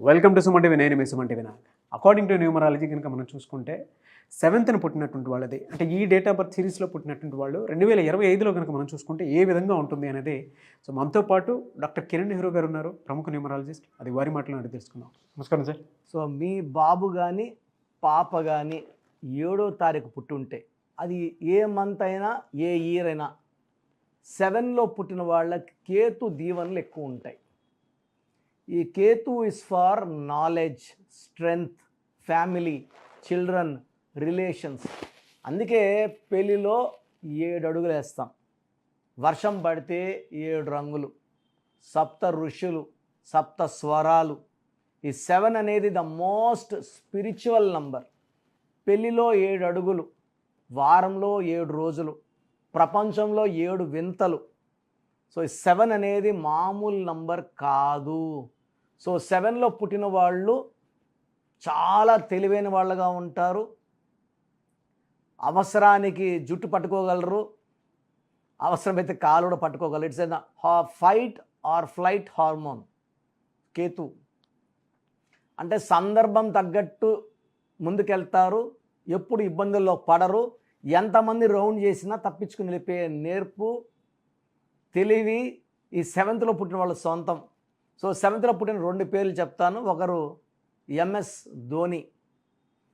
Welcome to Suman TV. నేను మీ Suman TV. According to numerology కనుక మనం చూసుకుంటే 7th పుట్టినటువంటి వాళ్ళది, అంటే ఈ డేట్ ఆఫ్ బర్త్ సిరీస్లో పుట్టినటువంటి వాళ్ళు 2025లో కనుక మనం చూసుకుంటే ఏ విధంగా ఉంటుంది అనేది. సో మనతో పాటు డాక్టర్ కిరణ్ నెహ్రూ గారు ఉన్నారు, ప్రముఖ న్యూమరాలజిస్ట్. అది వారి మాటలను అడిగి తెలుసుకుందాం. నమస్కారం సార్. సో మీ బాబు కానీ పాప కానీ 7వ తారీఖు పుట్టుంటే అది ఏ మంత్ అయినా ఏ ఇయర్ అయినా 7లో పుట్టిన వాళ్ళకి కేతు దీవెనలు ఎక్కువ ఉంటాయి. ఈ Ketu is for knowledge, strength, family, children, relations. అందుకే పెళ్ళిలో 7 అడుగులు వేస్తాం, వర్షం పడితే 7 రంగులు, సప్త ఋషులు, సప్త స్వరాలు. ఈ 7 అనేది ద మోస్ట్ స్పిరిచువల్ నంబర్. పెళ్ళిలో 7 అడుగులు, వారంలో 7 రోజులు, ప్రపంచంలో 7 వింతలు. సో ఈ 7 అనేది మామూలు నంబర్ కాదు. సో 7లో పుట్టిన వాళ్ళు చాలా తెలివైన వాళ్ళగా ఉంటారు. అవసరానికి జుట్టు పట్టుకోగలరు, అవసరమైతే కాలు కూడా పట్టుకోగలరు. It's fight or flight hormone. Ketu అంటే సందర్భం తగ్గట్టు ముందుకెళ్తారు, ఎప్పుడు ఇబ్బందుల్లో పడరు, ఎంతమంది రౌండ్ చేసినా తప్పించుకుని వెళ్ళిపోయే నేర్పు, తెలివి ఈ 7లో పుట్టిన వాళ్ళ సొంతం. సో 7లో పుట్టిన 2 పేర్లు చెప్తాను. ఒకరు ఎంఎస్ ధోని,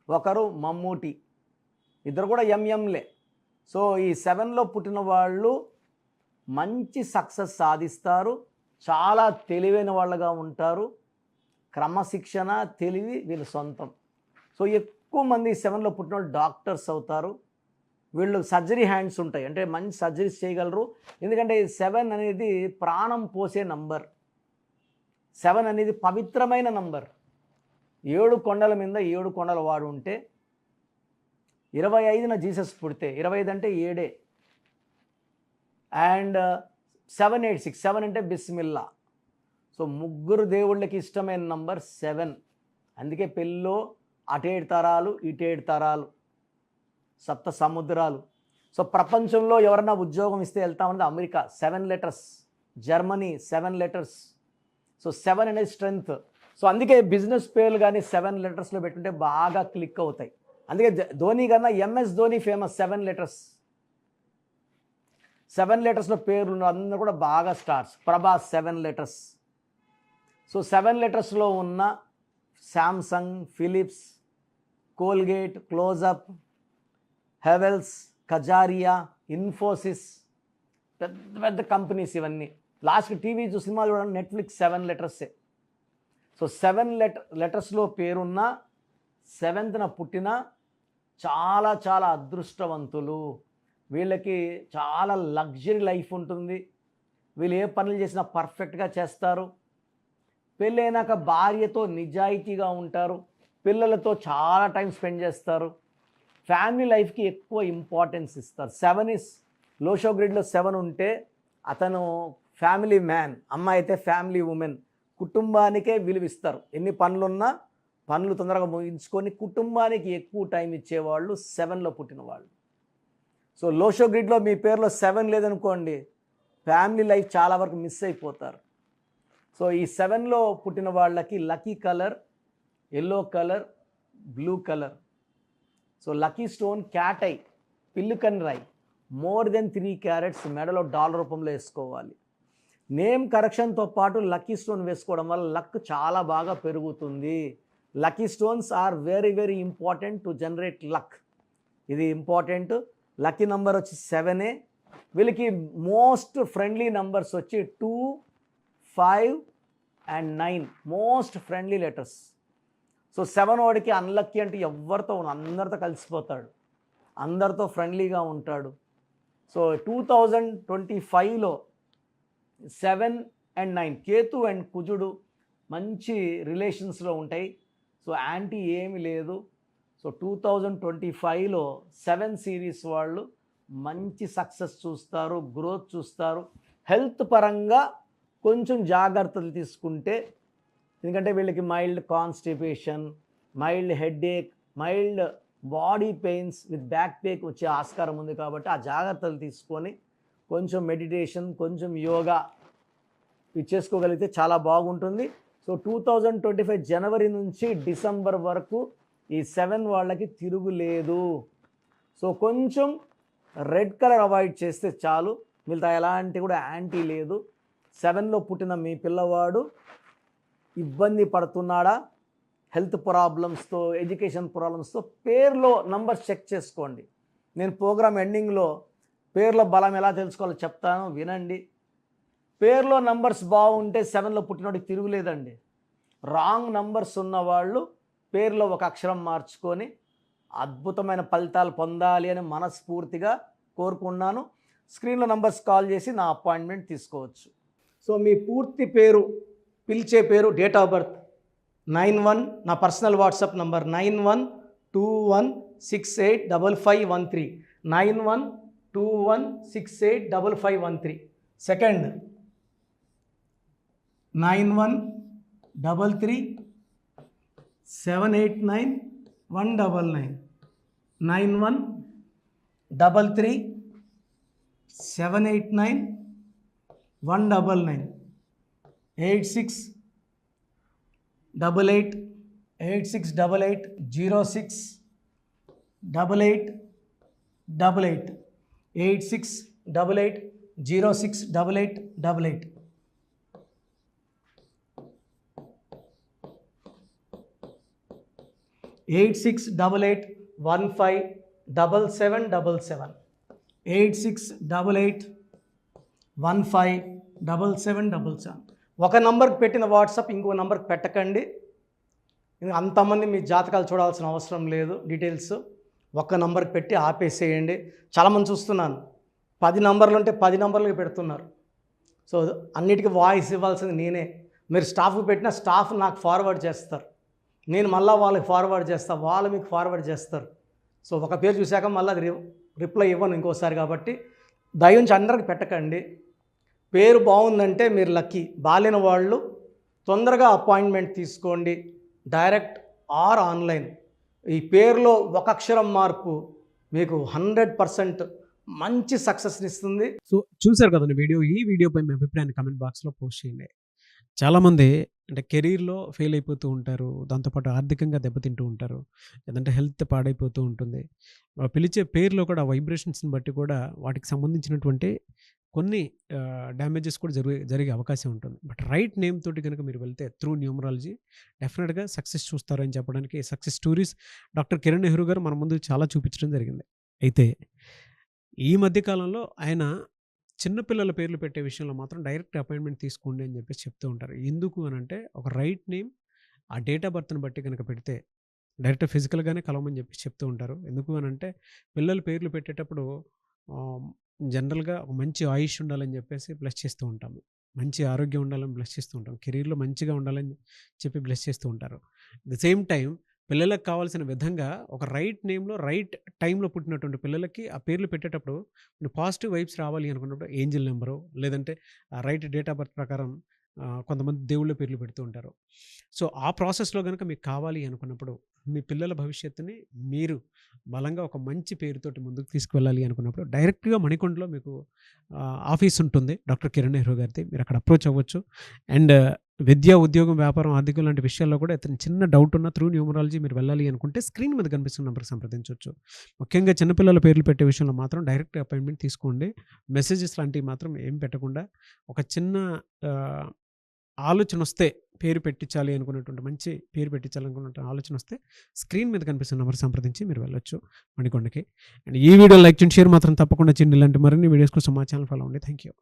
ఒకరు మమ్మూటి. ఇద్దరు కూడా ఎంఎంలే. సో ఈ 7లో పుట్టిన వాళ్ళు మంచి సక్సెస్ సాధిస్తారు, చాలా తెలివైన వాళ్ళగా ఉంటారు. క్రమశిక్షణ, తెలివి వీళ్ళ సొంతం. సో ఎక్కువ మంది 7లో పుట్టిన వాళ్ళు డాక్టర్స్ అవుతారు. వీళ్ళు సర్జరీ హ్యాండ్స్ ఉంటాయి, అంటే మంచి సర్జరీస్ చేయగలరు. ఎందుకంటే 7 అనేది ప్రాణం పోసే నంబర్. 7 అనేది పవిత్రమైన నంబర్. 7 కొండల మీద 7 కొండల వాడు ఉంటే 25న జీసస్ పుడితే 25 అంటే 7. అండ్ 786, 7 అంటే బిస్మిల్లా. సో ముగ్గురు దేవుళ్ళకి ఇష్టమైన నంబర్ 7. అందుకే పెళ్ళిలో అటు 7 తరాలు, ఇటు 7 తరాలు, సప్త సముద్రాలు. సో ప్రపంచంలో ఎవరైనా ఉద్యోగం ఇస్తే వెళ్తామంటే America 7 letters, Germany 7 letters. So 7 అనేది స్ట్రెంగ్త్. సో అందుకే బిజినెస్ పేర్లు కానీ 7 లెటర్స్లో పెట్టుంటే బాగా క్లిక్ అవుతాయి. అందుకే ధోని కన్నా ఎంఎస్ ధోని ఫేమస్. 7 లెటర్స్, 7 లెటర్స్లో పేర్లు ఉన్న అందరూ కూడా బాగా స్టార్స్. ప్రభాస్ 7 లెటర్స్. సో 7 లెటర్స్లో ఉన్న Samsung, Philips, Colgate, Closeup, Havells, Kajaria, Infosys, పెద్ద పెద్ద కంపెనీస్ ఇవన్నీ. లాస్ట్కి టీవీ సినిమాలు చూడండి, నెట్ఫ్లిక్స్ 7 లెటర్సే. సో 7 లెటర్స్లో పేరున్న 7న పుట్టిన చాలా చాలా అదృష్టవంతులు. వీళ్ళకి చాలా లగ్జరీ లైఫ్ ఉంటుంది. వీళ్ళు ఏ పనులు చేసినా పర్ఫెక్ట్గా చేస్తారు. పెళ్ళైనాక భార్యతో నిజాయితీగా ఉంటారు, పిల్లలతో చాలా టైం స్పెండ్ చేస్తారు, ఫ్యామిలీ లైఫ్కి ఎక్కువ ఇంపార్టెన్స్ ఇస్తారు. 7 ఇస్ లోషో గ్రిడ్లో 7 ఉంటే అతను ఫ్యామిలీ మ్యాన్, అమ్మాయి అయితే ఫ్యామిలీ ఉమెన్. కుటుంబానికే విలువిస్తారు. ఎన్ని పనులున్నా పనులు తొందరగా ముగించుకొని కుటుంబానికి ఎక్కువ టైం ఇచ్చేవాళ్ళు 7లో పుట్టిన వాళ్ళు. సో లోషో గ్రిడ్లో మీ పేరులో 7 లేదనుకోండి, ఫ్యామిలీ లైఫ్ చాలా వరకు మిస్ అయిపోతారు. సో ఈ 7లో పుట్టిన వాళ్ళకి lucky colour yellow colour, blue colour. So lucky stone cat eye, పిల్లికన్ రాయి, మోర్ దెన్ 3 క్యారెట్స్ మెడలో డాలర్ రూపంలో వేసుకోవాలి. నేమ్ కరెక్షన్తో పాటు లక్కీ స్టోన్ వేసుకోవడం వల్ల లక్ చాలా బాగా పెరుగుతుంది. Lucky stones are very very important to generate luck. ఇది ఇంపార్టెంట్. లక్కీ నెంబర్ వచ్చి 7. వీళ్ళకి మోస్ట్ ఫ్రెండ్లీ నంబర్స్ వచ్చి 2, 5 and 9. Most friendly letters. So 7 వాడికి అన్లక్కీ అంటే ఎవరితో అందరితో కలిసిపోతాడు, అందరితో ఫ్రెండ్లీగా ఉంటాడు. సో 2025లో 7 అండ్ 9 కేతు అండ్ కుజుడు మంచి రిలేషన్స్లో ఉంటాయి. సో యాంటీ ఏమి లేదు. సో 2025లో 7 సిరీస్ వాళ్ళు మంచి సక్సెస్ చూస్తారు, గ్రోత్ చూస్తారు. హెల్త్ పరంగా కొంచెం జాగ్రత్తలు తీసుకుంటే, ఎందుకంటే వీళ్ళకి mild constipation, mild headache, mild body pains with back pain వచ్చే ఆస్కారం ఉంది. కాబట్టి ఆ జాగ్రత్తలు తీసుకొని కొంచెం మెడిటేషన్, కొంచెం యోగా ఇది చేసుకోగలిగితే చాలా బాగుంటుంది. సో 2025 జనవరి నుంచి డిసెంబర్ వరకు ఈ 7 వాళ్ళకి తిరుగులేదు. సో కొంచెం రెడ్ కలర్ అవాయిడ్ చేస్తే చాలు, మిగతా ఎలాంటి కూడా యాంటీ లేదు. 7లో పుట్టిన మీ పిల్లవాడు ఇబ్బంది పడుతున్నాడా, హెల్త్ ప్రాబ్లమ్స్తో, ఎడ్యుకేషన్ ప్రాబ్లమ్స్తో, పేరులో నంబర్స్ చెక్ చేసుకోండి. నేను ప్రోగ్రామ్ ఎండింగ్లో పేరులో బలం ఎలా తెలుసుకోవాలో చెప్తాను, వినండి. పేరులో నంబర్స్ బాగుంటే 7లో పుట్టినోడికి తిరుగులేదండి. రాంగ్ నంబర్స్ ఉన్నవాళ్ళు పేరులో ఒక అక్షరం మార్చుకొని అద్భుతమైన ఫలితాలు పొందాలి అని మనస్ఫూర్తిగా కోరుకున్నాను. స్క్రీన్లో నంబర్స్ కాల్ చేసి నా అపాయింట్మెంట్ తీసుకోవచ్చు. సో మీ పూర్తి పేరు, పిలిచే పేరు, డేట్ ఆఫ్ బర్త్ 91, నా పర్సనల్ వాట్సాప్ నంబర్ 9121685513, 9121685513. సెకండ్ 9133789199, 9133789199, 8688068888, 8688068888. 8688157777, 8688157777. ఒక నంబర్కి పెట్టిన వాట్సాప్ ఇంకో నంబర్కి పెట్టకండి. అంతమంది మీ జాతకాలు చూడాల్సిన అవసరం లేదు. డీటెయిల్స్ ఒక్క నంబర్కి పెట్టి ఆపేసేయండి. చాలామంది చూస్తున్నాను 10 నంబర్లు ఉంటే 10 నంబర్లకి పెడుతున్నారు. సో అన్నిటికీ వాయిస్ ఇవ్వాల్సింది నేనే. మీరు స్టాఫ్కి పెట్టిన స్టాఫ్ నాకు ఫార్వర్డ్ చేస్తారు, నేను మళ్ళీ వాళ్ళకి ఫార్వర్డ్ చేస్తాను, వాళ్ళు మీకు ఫార్వర్డ్ చేస్తారు. సో ఒక పేరు చూశాక మళ్ళీ అది రిప్లై ఇవ్వను ఇంకోసారి. కాబట్టి దయించి అందరికి పెట్టకండి. పేరు బాగుందంటే మీరు లక్కీ. బాలేని వాళ్ళు తొందరగా అపాయింట్మెంట్ తీసుకోండి, డైరెక్ట్ ఆర్ ఆన్లైన్. ఈ పేరులో ఒక అక్షరం మార్పు మీకు 100% మంచి సక్సెస్ని ఇస్తుంది. సో చూసారు కదండి వీడియో. ఈ వీడియోపై మీ అభిప్రాయాన్ని కామెంట్ బాక్స్లో పోస్ట్ చేయండి. చాలామంది అంటే కెరీర్లో ఫెయిల్ అయిపోతూ ఉంటారు, దాంతోపాటు ఆర్థికంగా దెబ్బతింటూ ఉంటారు, లేదంటే హెల్త్ పాడైపోతూ ఉంటుంది. పిలిచే పేరులో కూడా వైబ్రేషన్స్ని బట్టి కూడా వాటికి సంబంధించినటువంటి కొన్ని డ్యామేజెస్ కూడా జరిగే అవకాశం ఉంటుంది. బట్ రైట్ నేమ్ తోటి కనుక మీరు వెళ్తే త్రూ న్యూమరాలజీ డెఫినెట్గా సక్సెస్ చూస్తారని చెప్పడానికి success stories doctor Kiran Nehru గారు మన ముందు చాలా చూపించడం జరిగింది. అయితే ఈ మధ్యకాలంలో ఆయన చిన్నపిల్లల పేర్లు పెట్టే విషయంలో మాత్రం డైరెక్ట్ అపాయింట్మెంట్ తీసుకోండి అని చెప్పేసి చెప్తూ ఉంటారు. ఎందుకు అని అంటే ఒక రైట్ నేమ్ ఆ డేట్ ఆఫ్ బర్త్ని బట్టి కనుక పెడితే డైరెక్ట్ ఫిజికల్గానే కలవమని చెప్పి చెప్తూ ఉంటారు. ఎందుకు అని అంటే పిల్లల పేర్లు పెట్టేటప్పుడు జనరల్గా ఒక మంచి ఆయుష్ ఉండాలని చెప్పేసి బ్లెస్ చేస్తూ ఉంటాము, మంచి ఆరోగ్యం ఉండాలని బ్లెస్ చేస్తూ ఉంటాం, కెరీర్లో మంచిగా ఉండాలని చెప్పి బ్లెస్ చేస్తూ ఉంటారు. అట్ ద సేమ్ టైం పిల్లలకు కావాల్సిన విధంగా ఒక రైట్ నేమ్లో రైట్ టైంలో పుట్టినటువంటి పిల్లలకి ఆ పేర్లు పెట్టేటప్పుడు పాజిటివ్ వైబ్స్ రావాలి అనుకున్నప్పుడు ఏంజిల్ నెంబరు, లేదంటే రైట్ డేట్ ఆఫ్ బర్త్ ప్రకారం కొంతమంది దేవుళ్ళ పేర్లు పెడుతూ ఉంటారు. సో ఆ ప్రాసెస్లో కనుక మీకు కావాలి అనుకున్నప్పుడు మీ పిల్లల భవిష్యత్తుని మీరు బలంగా ఒక మంచి పేరుతోటి ముందుకు తీసుకువెళ్ళాలి అనుకున్నప్పుడు డైరెక్ట్గా మణికొండలో మీకు ఆఫీస్ ఉంటుంది డాక్టర్ కిరణ్ నెహ్రూ గారిది. మీరు అక్కడ అప్రోచ్ అవ్వచ్చు. అండ్ విద్య, ఉద్యోగం, వ్యాపారం, ఆర్థికం లాంటి విషయాల్లో కూడా ఇతను చిన్న డౌట్ ఉన్న త్రూ న్యూమరాలజీ మీరు వెళ్ళాలి అనుకుంటే స్క్రీన్ మీద కనిపిస్తున్న నెంబర్కి సంప్రదించవచ్చు. ముఖ్యంగా చిన్నపిల్లల పేర్లు పెట్టే విషయంలో మాత్రం డైరెక్ట్ అపాయింట్మెంట్ తీసుకోండి. మెసేజెస్ లాంటివి మాత్రం ఏం పెట్టకుండా ఒక చిన్న ఆలోచన వస్తే పేరు పెట్టించాలి అనుకున్నటువంటి మంచి పేరు పెట్టించాలనుకున్న ఆలోచన వస్తే స్క్రీన్ మీద కనిపిస్తున్న నెంబర్ సంప్రదించి మీరు వెళ్ళొచ్చు మణికొండకి. అండ్ ఈ వీడియో లైక్ చేయండి, షేర్ మాత్రం తప్పకుండా చేయండి. ఇలాంటి మరిన్ని వీడియోస్ కోసం మా ఛానల్ ఫాలో అవ్వండి. Thank you.